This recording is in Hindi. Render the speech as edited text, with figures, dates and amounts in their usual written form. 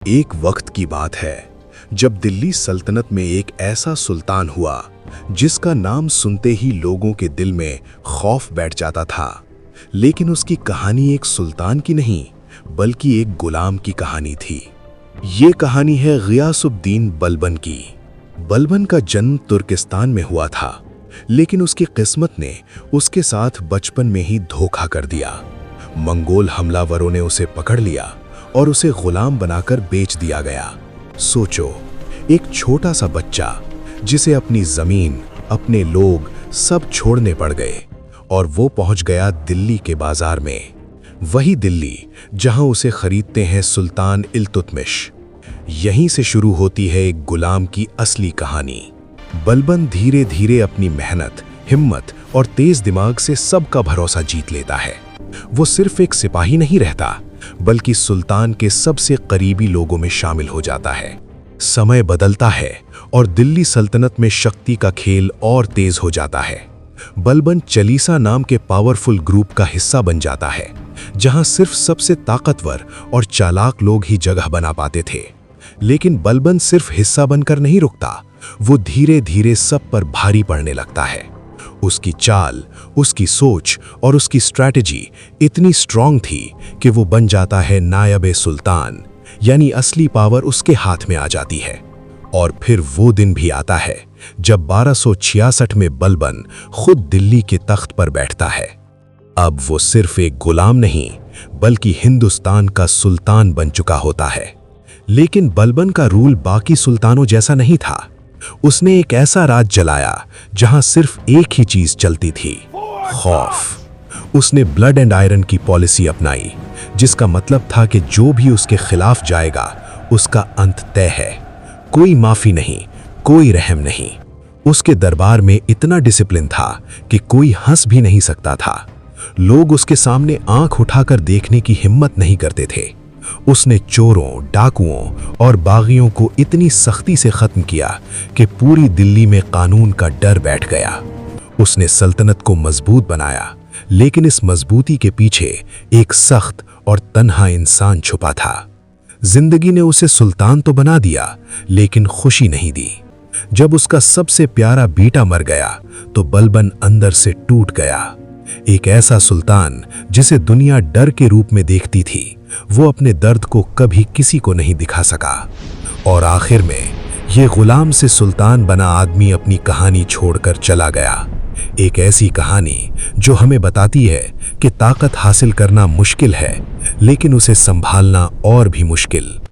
एक वक्त की बात है जब दिल्ली सल्तनत में एक ऐसा सुल्तान हुआ जिसका नाम सुनते ही लोगों के दिल में खौफ बैठ जाता था। लेकिन उसकी कहानी एक सुल्तान की नहीं बल्कि एक गुलाम की कहानी थी। ये कहानी है गियासुद्दीन बलबन की। बलबन का जन्म तुर्किस्तान में हुआ था, लेकिन उसकी किस्मत ने उसके साथ बचपन में ही धोखा कर दिया। मंगोल हमलावरों ने उसे पकड़ लिया और उसे गुलाम बनाकर बेच दिया गया। सोचो, एक छोटा सा बच्चा जिसे अपनी जमीन, अपने लोग सब छोड़ने पड़ गए और वो पहुंच गया दिल्ली के बाजार में। वही दिल्ली जहां उसे खरीदते हैं सुल्तान इल्तुतमिश। यहीं से शुरू होती है एक गुलाम की असली कहानी। बलबन धीरे धीरे अपनी मेहनत, हिम्मत और तेज दिमाग से सबका भरोसा जीत लेता है। वो सिर्फ एक सिपाही नहीं रहता बल्कि सुल्तान के सबसे करीबी लोगों में शामिल हो जाता है। समय बदलता है और दिल्ली सल्तनत में शक्ति का खेल और तेज हो जाता है। बलबन चालीसा नाम के पावरफुल ग्रुप का हिस्सा बन जाता है, जहां सिर्फ सबसे ताकतवर और चालाक लोग ही जगह बना पाते थे। लेकिन बलबन सिर्फ हिस्सा बनकर नहीं रुकता, वो धीरे धीरे सब पर भारी पड़ने लगता है। उसकी चाल, उसकी सोच और उसकी स्ट्रैटेजी इतनी स्ट्रॉन्ग थी कि वो बन जाता है नायब सुल्तान, यानी असली पावर उसके हाथ में आ जाती है। और फिर वो दिन भी आता है जब 1266 में बलबन खुद दिल्ली के तख्त पर बैठता है। अब वो सिर्फ एक गुलाम नहीं बल्कि हिंदुस्तान का सुल्तान बन चुका होता है। लेकिन बलबन का रूल बाकी सुल्तानों जैसा नहीं था। उसने एक ऐसा राज चलाया जहां सिर्फ एक ही चीज चलती थी, खौफ। उसने ब्लड एंड आयरन की पॉलिसी अपनाई, जिसका मतलब था कि जो भी उसके खिलाफ जाएगा उसका अंत तय है। कोई माफी नहीं, कोई रहम नहीं। उसके दरबार में इतना डिसिप्लिन था कि कोई हंस भी नहीं सकता था। लोग उसके सामने आंख उठाकर देखने की हिम्मत नहीं करते थे। उसने चोरों, डाकुओं और बागियों को इतनी सख्ती से खत्म किया कि पूरी दिल्ली में कानून का डर बैठ गया। उसने सल्तनत को मजबूत बनाया, लेकिन इस मजबूती के पीछे एक सख्त और तन्हा इंसान छुपा था। जिंदगी ने उसे सुल्तान तो बना दिया, लेकिन खुशी नहीं दी। जब उसका सबसे प्यारा बेटा मर गया तो बलबन अंदर से टूट गया। एक ऐसा सुल्तान जिसे दुनिया डर के रूप में देखती थी, वो अपने दर्द को कभी किसी को नहीं दिखा सका। और आखिर में ये गुलाम से सुल्तान बना आदमी अपनी कहानी छोड़कर चला गया। एक ऐसी कहानी जो हमें बताती है कि ताकत हासिल करना मुश्किल है, लेकिन उसे संभालना और भी मुश्किल।